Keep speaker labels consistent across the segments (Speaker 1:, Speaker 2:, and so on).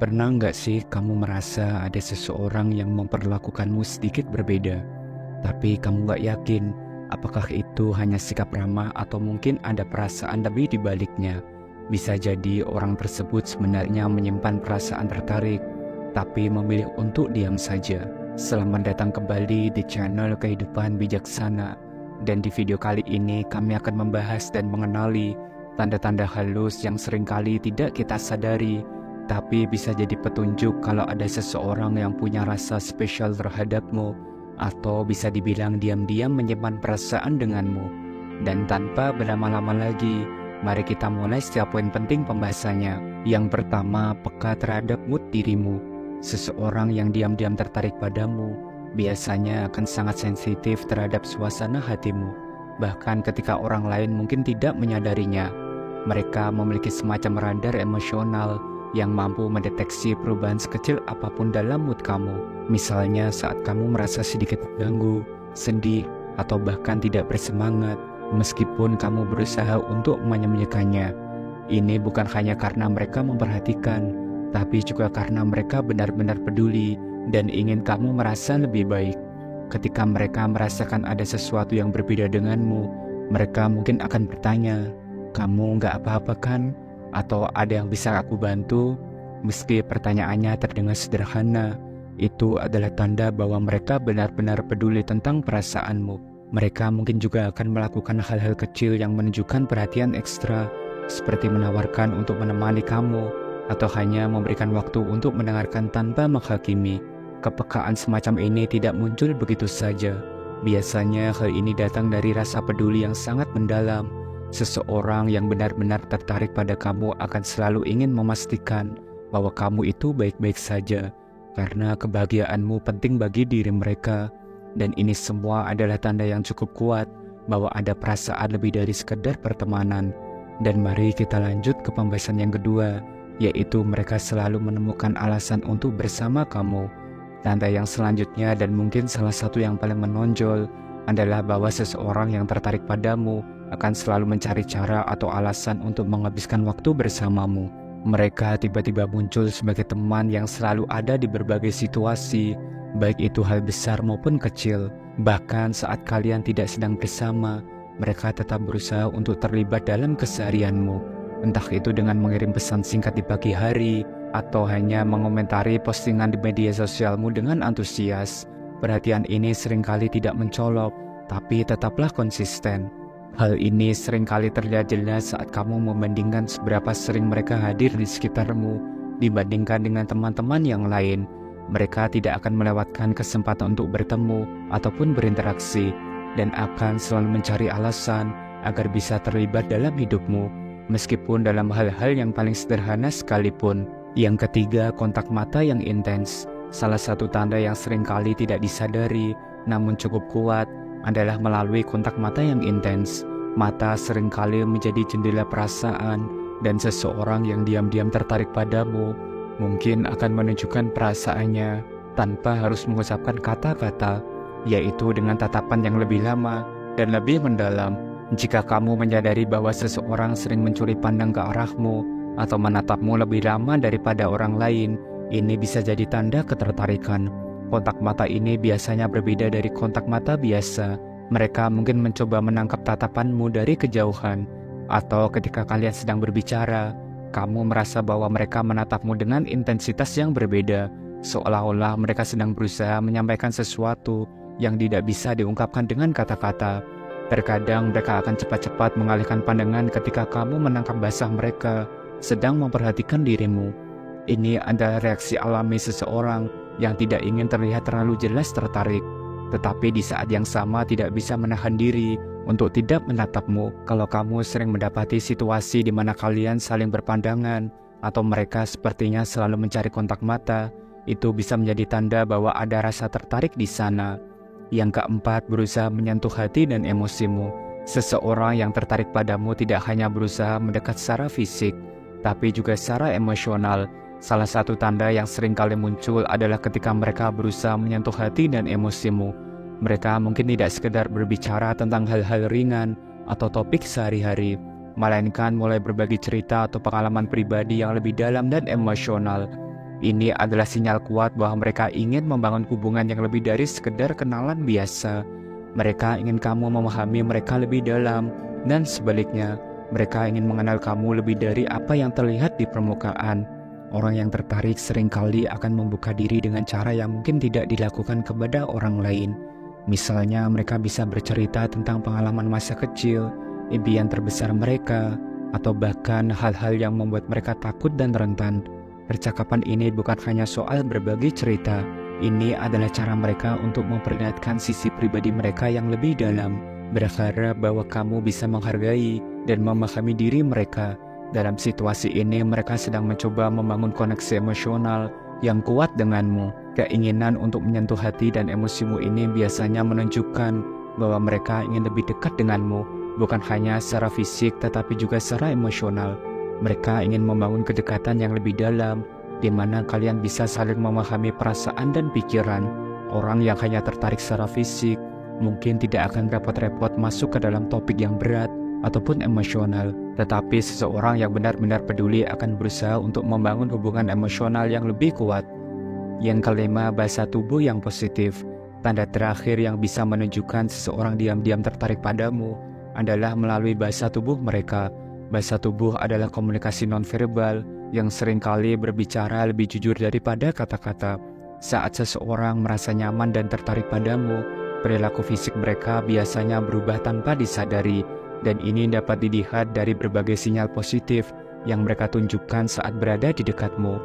Speaker 1: Pernah nggak sih kamu merasa ada seseorang yang memperlakukanmu sedikit berbeda, tapi kamu nggak yakin apakah itu hanya sikap ramah atau mungkin ada perasaan lebih di baliknya? Bisa jadi orang tersebut sebenarnya menyimpan perasaan tertarik, tapi memilih untuk diam saja. Selamat datang kembali di channel Kehidupan Bijaksana. Dan di video kali ini kami akan membahas dan mengenali tanda-tanda halus yang seringkali tidak kita sadari, tapi bisa jadi petunjuk kalau ada seseorang yang punya rasa spesial terhadapmu, atau bisa dibilang diam-diam menyimpan perasaan denganmu. Dan tanpa berlama-lama lagi, mari kita mulai setiap poin penting pembahasannya. Yang pertama, peka terhadap mood dirimu. Seseorang yang diam-diam tertarik padamu biasanya akan sangat sensitif terhadap suasana hatimu. Bahkan ketika orang lain mungkin tidak menyadarinya, mereka memiliki semacam radar emosional yang mampu mendeteksi perubahan sekecil apapun dalam mood kamu. Misalnya saat kamu merasa sedikit terganggu, sedih, atau bahkan tidak bersemangat, meskipun kamu berusaha untuk menyembunyikannya. Ini bukan hanya karena mereka memperhatikan, tapi juga karena mereka benar-benar peduli dan ingin kamu merasa lebih baik. Ketika mereka merasakan ada sesuatu yang berbeda denganmu, mereka mungkin akan bertanya, "Kamu nggak apa-apa kan?" Atau "Ada yang bisa aku bantu?" Meski pertanyaannya terdengar sederhana, itu adalah tanda bahwa mereka benar-benar peduli tentang perasaanmu. Mereka mungkin juga akan melakukan hal-hal kecil yang menunjukkan perhatian ekstra, seperti menawarkan untuk menemani kamu, atau hanya memberikan waktu untuk mendengarkan tanpa menghakimi. Kepekaan semacam ini tidak muncul begitu saja. Biasanya hal ini datang dari rasa peduli yang sangat mendalam. Seseorang yang benar-benar tertarik pada kamu akan selalu ingin memastikan bahwa kamu itu baik-baik saja, karena kebahagiaanmu penting bagi diri mereka. Dan ini semua adalah tanda yang cukup kuat bahwa ada perasaan lebih dari sekedar pertemanan. Dan mari kita lanjut ke pembahasan yang kedua, yaitu mereka selalu menemukan alasan untuk bersama kamu. Tanda yang selanjutnya dan mungkin salah satu yang paling menonjol adalah bahwa seseorang yang tertarik padamu akan selalu mencari cara atau alasan untuk menghabiskan waktu bersamamu. Mereka tiba-tiba muncul sebagai teman yang selalu ada di berbagai situasi, baik itu hal besar maupun kecil. Bahkan saat kalian tidak sedang bersama, mereka tetap berusaha untuk terlibat dalam keseharianmu. Entah itu dengan mengirim pesan singkat di pagi hari, atau hanya mengomentari postingan di media sosialmu dengan antusias. Perhatian ini seringkali tidak mencolok, tapi tetaplah konsisten. Hal ini seringkali terlihat jelas saat kamu membandingkan seberapa sering mereka hadir di sekitarmu dibandingkan dengan teman-teman yang lain. Mereka tidak akan melewatkan kesempatan untuk bertemu ataupun berinteraksi, dan akan selalu mencari alasan agar bisa terlibat dalam hidupmu, meskipun dalam hal-hal yang paling sederhana sekalipun. Yang ketiga, kontak mata yang intens. Salah satu tanda yang seringkali tidak disadari namun cukup kuat adalah melalui kontak mata yang intens. Mata seringkali menjadi jendela perasaan, dan seseorang yang diam-diam tertarik padamu mungkin akan menunjukkan perasaannya tanpa harus mengucapkan kata-kata, yaitu dengan tatapan yang lebih lama dan lebih mendalam. Jika kamu menyadari bahwa seseorang sering mencuri pandang ke arahmu atau menatapmu lebih lama daripada orang lain, ini bisa jadi tanda ketertarikan. Kontak mata ini biasanya berbeda dari kontak mata biasa. Mereka mungkin mencoba menangkap tatapanmu dari kejauhan, atau ketika kalian sedang berbicara, kamu merasa bahwa mereka menatapmu dengan intensitas yang berbeda, seolah-olah mereka sedang berusaha menyampaikan sesuatu yang tidak bisa diungkapkan dengan kata-kata. Terkadang mereka akan cepat-cepat mengalihkan pandangan ketika kamu menangkap basah mereka sedang memperhatikan dirimu. Ini adalah reaksi alami seseorang yang tidak ingin terlihat terlalu jelas tertarik, tetapi di saat yang sama tidak bisa menahan diri untuk tidak menatapmu. Kalau kamu sering mendapati situasi di mana kalian saling berpandangan, atau mereka sepertinya selalu mencari kontak mata, itu bisa menjadi tanda bahwa ada rasa tertarik di sana. Yang keempat, berusaha menyentuh hati dan emosimu. Seseorang yang tertarik padamu tidak hanya berusaha mendekat secara fisik, tapi juga secara emosional. Salah satu tanda yang sering kali muncul adalah ketika mereka berusaha menyentuh hati dan emosimu. Mereka mungkin tidak sekedar berbicara tentang hal-hal ringan atau topik sehari-hari, melainkan mulai berbagi cerita atau pengalaman pribadi yang lebih dalam dan emosional. Ini adalah sinyal kuat bahwa mereka ingin membangun hubungan yang lebih dari sekedar kenalan biasa. Mereka ingin kamu memahami mereka lebih dalam, dan sebaliknya, mereka ingin mengenal kamu lebih dari apa yang terlihat di permukaan. Orang yang tertarik seringkali akan membuka diri dengan cara yang mungkin tidak dilakukan kepada orang lain. Misalnya, mereka bisa bercerita tentang pengalaman masa kecil, impian terbesar mereka, atau bahkan hal-hal yang membuat mereka takut dan rentan. Percakapan ini bukan hanya soal berbagi cerita, ini adalah cara mereka untuk memperlihatkan sisi pribadi mereka yang lebih dalam, berharap bahwa kamu bisa menghargai dan memahami diri mereka. Dalam situasi ini, mereka sedang mencoba membangun koneksi emosional yang kuat denganmu. Keinginan untuk menyentuh hati dan emosimu ini biasanya menunjukkan bahwa mereka ingin lebih dekat denganmu, bukan hanya secara fisik tetapi juga secara emosional. Mereka ingin membangun kedekatan yang lebih dalam, di mana kalian bisa saling memahami perasaan dan pikiran. Orang yang hanya tertarik secara fisik mungkin tidak akan repot-repot masuk ke dalam topik yang berat ataupun emosional, tetapi seseorang yang benar-benar peduli akan berusaha untuk membangun hubungan emosional yang lebih kuat. Yang kelima, bahasa tubuh yang positif. Tanda terakhir yang bisa menunjukkan seseorang diam-diam tertarik padamu adalah melalui bahasa tubuh mereka. Bahasa tubuh adalah komunikasi nonverbal yang seringkali berbicara lebih jujur daripada kata-kata. Saat seseorang merasa nyaman dan tertarik padamu, perilaku fisik mereka biasanya berubah tanpa disadari, dan ini dapat dilihat dari berbagai sinyal positif yang mereka tunjukkan saat berada di dekatmu.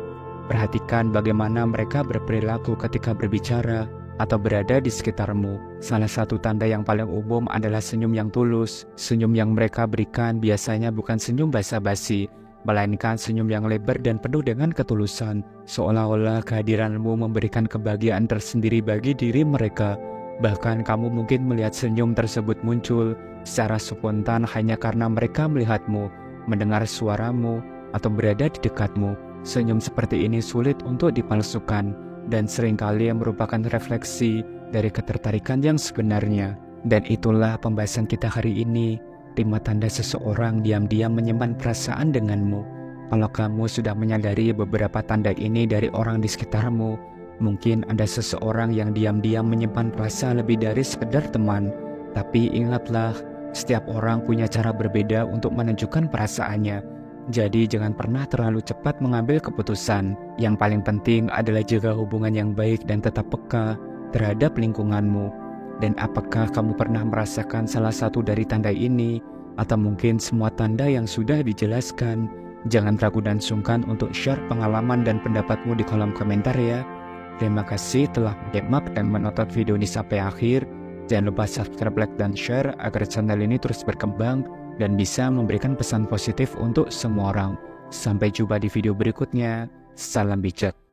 Speaker 1: Perhatikan bagaimana mereka berperilaku ketika berbicara atau berada di sekitarmu. Salah satu tanda yang paling umum adalah senyum yang tulus. Senyum yang mereka berikan biasanya bukan senyum basa-basi, melainkan senyum yang lebar dan penuh dengan ketulusan, seolah-olah kehadiranmu memberikan kebahagiaan tersendiri bagi diri mereka. Bahkan kamu mungkin melihat senyum tersebut muncul secara spontan hanya karena mereka melihatmu, mendengar suaramu, atau berada di dekatmu. Senyum seperti ini sulit untuk dipalsukan, dan seringkali merupakan refleksi dari ketertarikan yang sebenarnya. Dan itulah pembahasan kita hari ini, 5 tanda seseorang diam-diam menyimpan perasaan denganmu. Kalau kamu sudah menyadari beberapa tanda ini dari orang di sekitarmu, mungkin ada seseorang yang diam-diam menyimpan perasaan lebih dari sekedar teman. Tapi ingatlah, setiap orang punya cara berbeda untuk menunjukkan perasaannya. Jadi jangan pernah terlalu cepat mengambil keputusan. Yang paling penting adalah jaga hubungan yang baik dan tetap peka terhadap lingkunganmu. Dan apakah kamu pernah merasakan salah satu dari tanda ini? Atau mungkin semua tanda yang sudah dijelaskan? Jangan ragu dan sungkan untuk share pengalaman dan pendapatmu di kolom komentar ya. Terima kasih telah menyimak dan menonton video ini sampai akhir. Jangan lupa subscribe, like, dan share agar channel ini terus berkembang dan bisa memberikan pesan positif untuk semua orang. Sampai jumpa di video berikutnya. Salam bijak.